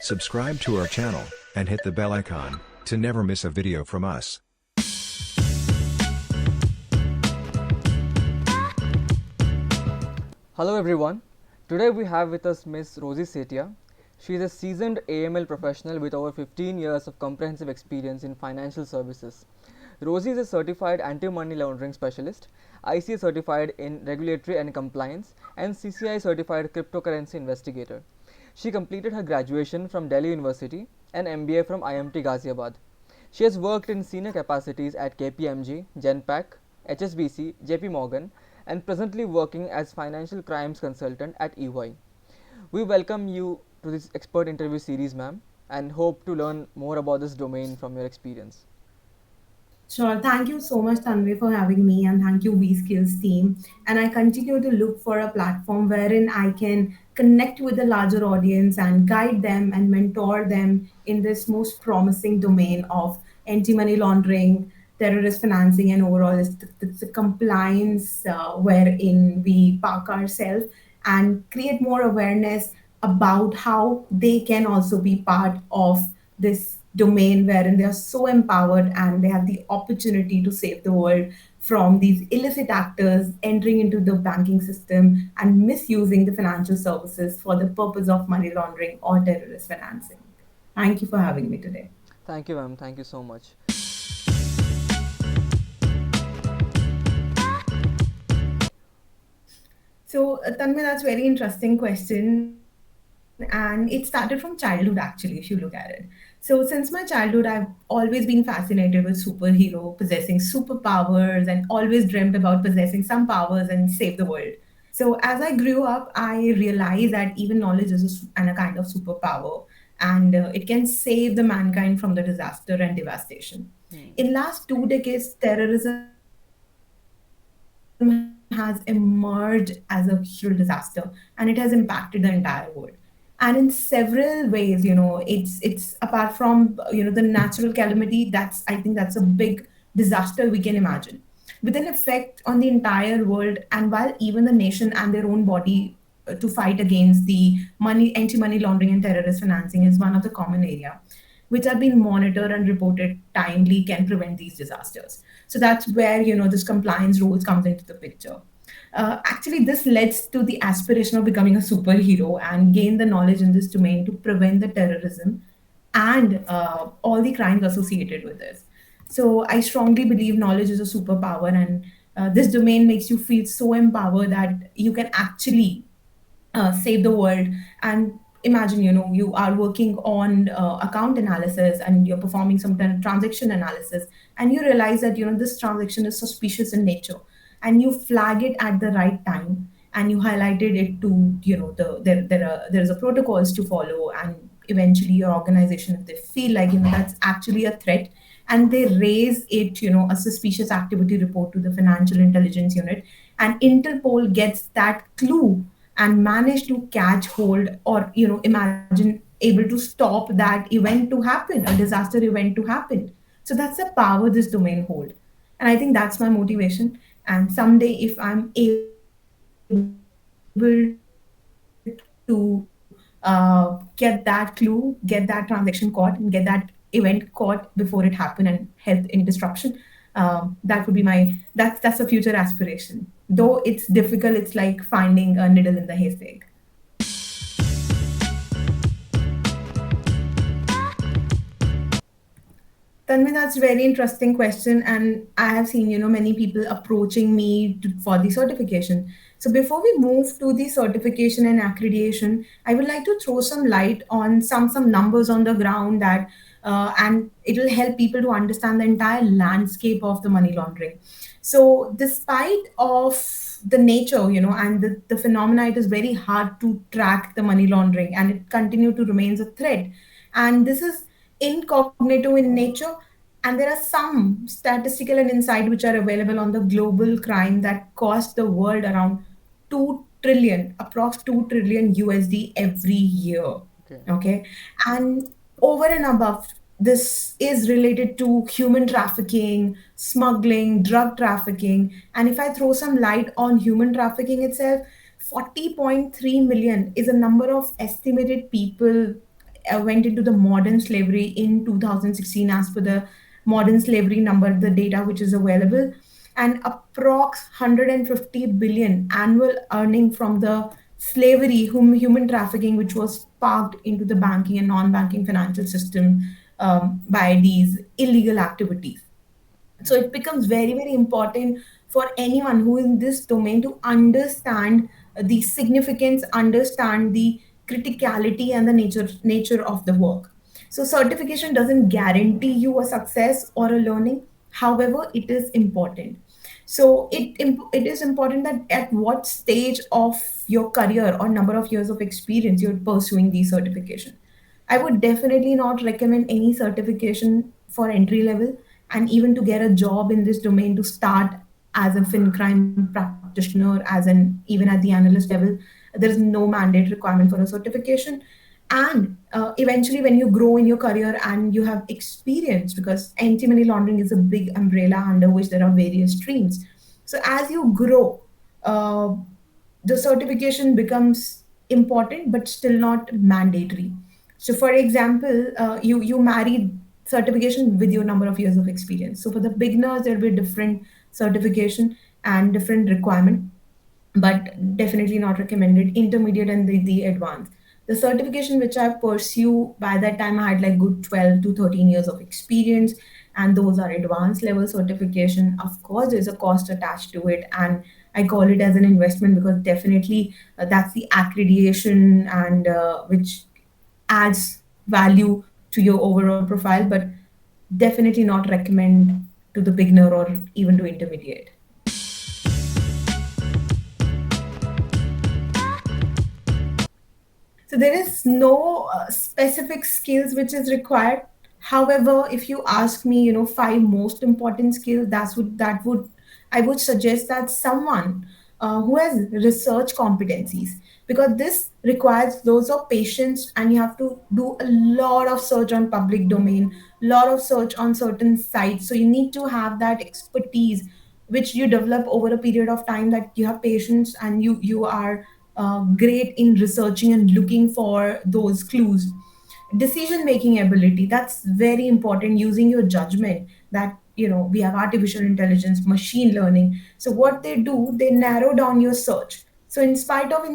Subscribe to our channel, and hit the bell icon, to never miss a video from us. Hello everyone. Today we have with us Ms. Rozy Setia. She is a seasoned AML professional with over 15 years of comprehensive experience in financial services. Rozy is a certified anti-money laundering specialist, ICA certified in regulatory and compliance, and CCI certified cryptocurrency investigator. She completed her graduation from Delhi University and MBA from IMT Ghaziabad. She has worked in senior capacities at KPMG, Genpact, HSBC, JP Morgan, and presently working as financial crimes consultant at EY. We welcome you to this expert interview series, ma'am, and hope to learn more about this domain from your experience. Sure. Thank you so much, Tanvi, for having me, and thank you, VSkills team. And I continue to look for a platform wherein I can connect with the larger audience and guide them and mentor them in this most promising domain of anti-money laundering, terrorist financing, and overall it's the compliance wherein we park ourselves and create more awareness about how they can also be part of this domain wherein they are so empowered and they have the opportunity to save the world from these illicit actors entering into the banking system and misusing the financial services for the purpose of money laundering or terrorist financing. Thank you for having me today. Thank you, ma'am. Thank you so much. So, Tanmay, that's a very interesting question. And it started from childhood, actually, if you look at it. So, since my childhood, I've always been fascinated with superhero possessing superpowers and always dreamt about possessing some powers and save the world. So, as I grew up, I realized that even knowledge is a kind of superpower and it can save the mankind from the disaster and devastation. Hmm. In last 2 decades, terrorism has emerged as a huge disaster and it has impacted the entire world. And in several ways, it's apart from the natural calamity, I think that's a big disaster we can imagine, with an effect on the entire world. And while even the nation and their own body to fight against the money anti-money laundering and terrorist financing is one of the common area which are being monitored and reported timely can prevent these disasters. So that's where this compliance rules comes into the picture. Actually, this leads to the aspiration of becoming a superhero and gain the knowledge in this domain to prevent the terrorism and all the crimes associated with this. So I strongly believe knowledge is a superpower, and this domain makes you feel so empowered that you can actually save the world. And imagine, you are working on account analysis and you're performing some transaction analysis, and you realize that this transaction is suspicious in nature, and you flag it at the right time and you highlighted it to there's a protocols to follow, and eventually your organization, if they feel like that's actually a threat, and they raise it, a suspicious activity report to the financial intelligence unit, and Interpol gets that clue and manage to catch hold, or imagine able to stop that event to happen, a disaster event to happen. So that's the power this domain hold, and I think that's my motivation. And someday, if I'm able to get that clue, get that transaction caught, and get that event caught before it happened and help in disruption, that would be that's a future aspiration. Though it's difficult, it's like finding a needle in the haystack. Tanvi, that's a very interesting question, and I have seen many people approaching me for the certification. So before we move to the certification and accreditation, I would like to throw some light on some numbers on the ground that, and it'll help people to understand the entire landscape of the money laundering. So despite of the nature, and the phenomena, it is very hard to track the money laundering, and it continue to remains a threat. And this is incognito in nature, and there are some statistical and insight which are available on the global crime that cost the world around 2 trillion, approx 2 trillion USD every year. Okay. Okay. And over and above, this is related to human trafficking, smuggling, drug trafficking. And if I throw some light on human trafficking itself, 40.3 million is a number of estimated people went into the modern slavery in 2016 as per the modern slavery number, the data which is available, and approx 150 billion annual earning from the slavery, human trafficking, which was sparked into the banking and non-banking financial system by these illegal activities. So it becomes very, very important for anyone who is in this domain to understand the significance, understand the criticality and the nature of the work. So certification doesn't guarantee you a success or a learning. However, it is important. So it is important that at what stage of your career or number of years of experience you're pursuing the certification. I would definitely not recommend any certification for entry level, and even to get a job in this domain to start as a fin crime practitioner, as an even at the analyst level, there is no mandate requirement for a certification. And eventually, when you grow in your career and you have experience, because anti-money laundering is a big umbrella under which there are various streams. So as you grow, uh, the certification becomes important but still not mandatory. So for example, you marry certification with your number of years of experience. So for the beginners there will be different certification and different requirement, but definitely not recommended. Intermediate and the advanced. The certification which I pursue, by that time I had like good 12 to 13 years of experience, and those are advanced level certification. Of course, there's a cost attached to it, and I call it as an investment because definitely that's the accreditation and which adds value to your overall profile, but definitely not recommend to the beginner or even to intermediate. So there is no specific skills which is required. However, if you ask me, five most important skills, that would I would suggest that someone who has research competencies, because this requires loads of patience and you have to do a lot of search on public domain, lot of search on certain sites. So you need to have that expertise which you develop over a period of time, that you have patience and you are great in researching and looking for those clues. Decision making ability, that's very important, using your judgment. That we have artificial intelligence, machine learning. So what they do, they narrow down your search. So in spite of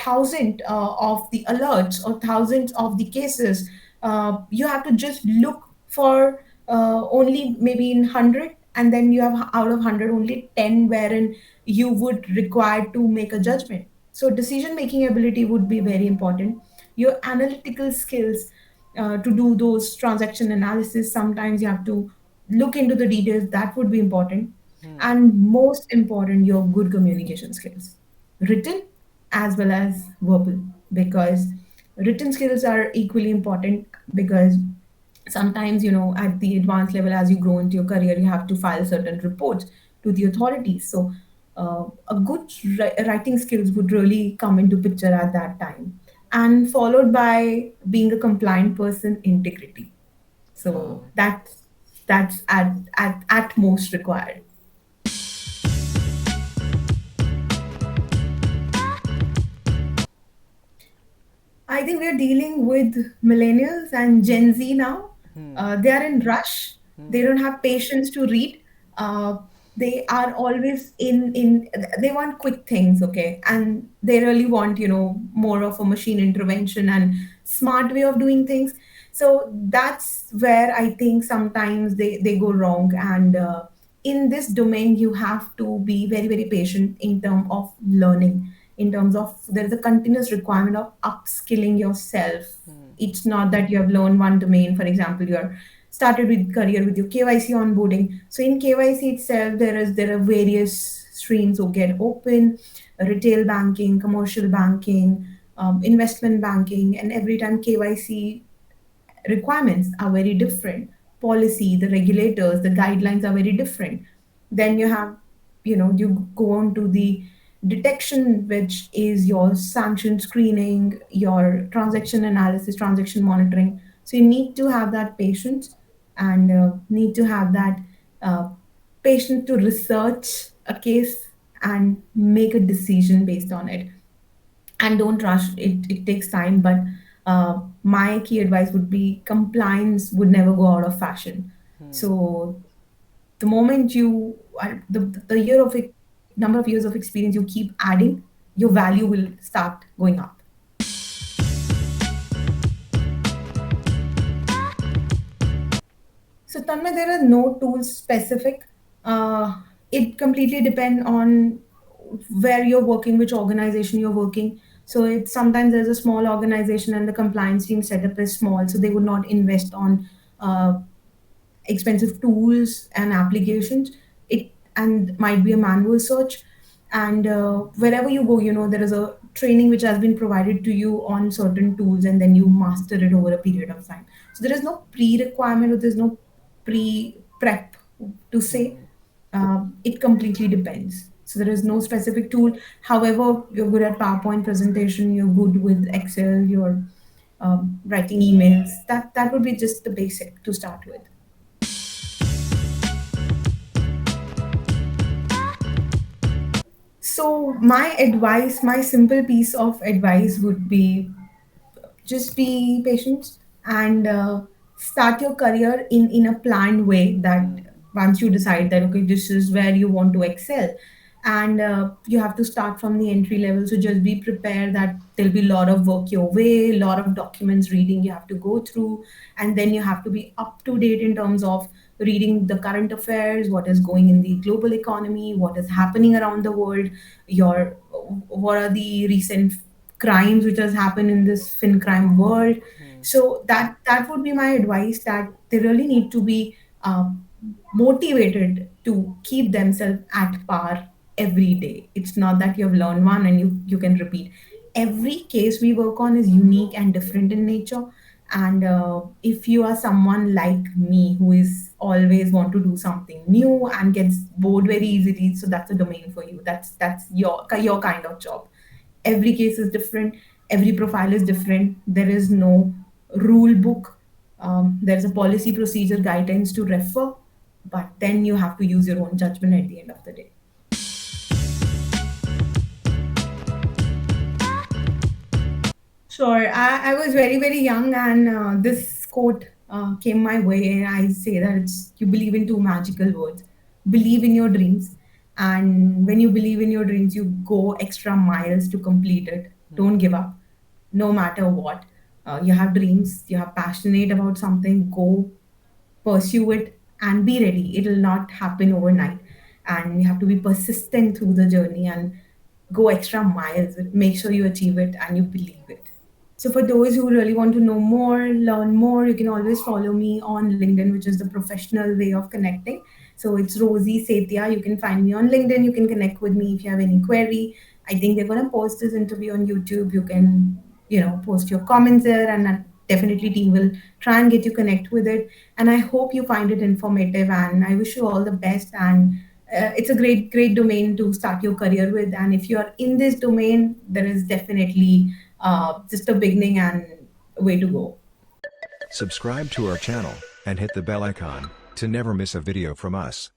thousand of the alerts or thousands of the cases, you have to just look for only maybe in 100, and then you have out of 100 only 10 wherein you would require to make a judgment. So decision making ability would be very important. Your analytical skills, to do those transaction analysis, sometimes you have to look into the details, that would be important. And most important, your good communication skills, written as well as verbal, because written skills are equally important. Because sometimes, at the advanced level, as you grow into your career, you have to file certain reports to the authorities. So a good writing skills would really come into picture at that time, and followed by being a compliant person, integrity. So Wow. that's at most required. I think we're dealing with millennials and Gen Z now. They are in rush. They don't have patience to read. Uh, they are always in. They want quick things, okay, and they really want more of a machine intervention and smart way of doing things. So that's where I think sometimes they go wrong. And in this domain, you have to be very, very patient in terms of learning, in terms of there is a continuous requirement of upskilling yourself. It's not that you have learned one domain. For example, you are started with career with your KYC onboarding. So in KYC itself, there are various streams who get open: retail banking, commercial banking, investment banking, and every time KYC requirements are very different. Policy, the regulators, the guidelines are very different. Then you have, you go on to the detection, which is your sanction screening, your transaction analysis, transaction monitoring. So you need to have that patience, and need to have that uh, patience to research a case and make a decision based on it. And don't rush it. It takes time, but My key advice would be compliance would never go out of fashion. So the moment you are the year of number of years of experience you keep adding, your value will start going up. So Tanmay, there are no tools specific. It completely depend on where you're working, which organization you're working. So it's sometimes there's a small organization and the compliance team setup is small, so they would not invest on uh, expensive tools and applications. It and might be a manual search. And wherever you go, there is a training which has been provided to you on certain tools, and then you master it over a period of time. So there is no pre-requirement, or there's no pre-prep to say. It completely depends. So there is no specific tool. However, you're good at PowerPoint presentation, you're good with Excel, you're writing emails. That would be just the basic to start with. So my advice, my simple piece of advice would be just be patient and start your career in a planned way, that once you decide that okay, this is where you want to excel, and you have to start from the entry level. So just be prepared that there'll be a lot of work your way, a lot of documents reading you have to go through, and then you have to be up to date in terms of reading the current affairs, what is going in the global economy, what is happening around the world, your what are the recent crimes which has happened in this fin crime world. So that would be my advice, that they really need to be motivated to keep themselves at par every day. It's not that you have learned one and you can repeat. Every case we work on is unique and different in nature. And if you are someone like me who is always want to do something new and gets bored very easily, so that's a domain for you. That's your kind of job. Every case is different, every profile is different. There is no rule book. There's a policy procedure guidelines to refer, but then you have to use your own judgment at the end of the day. Sure. I was very, very young, and this quote came my way, and I say that it's you believe in two magical words: believe in your dreams, and when you believe in your dreams, you go extra miles to complete it. Don't give up, no matter what. You have dreams, you are passionate about something, go pursue it and be ready. It will not happen overnight. And you have to be persistent through the journey and go extra miles. Make sure you achieve it and you believe it. So for those who really want to know more, learn more, you can always follow me on LinkedIn, which is the professional way of connecting. So it's Rozy Setia. You can find me on LinkedIn. You can connect with me if you have any query. I think they're going to post this interview on YouTube. You can, post your comments there, and definitely team will try and get you connect with it. And I hope you find it informative, and I wish you all the best. And it's a great, great domain to start your career with. And if you are in this domain, there is definitely just a beginning and way to go. Subscribe to our channel and hit the bell icon to never miss a video from us.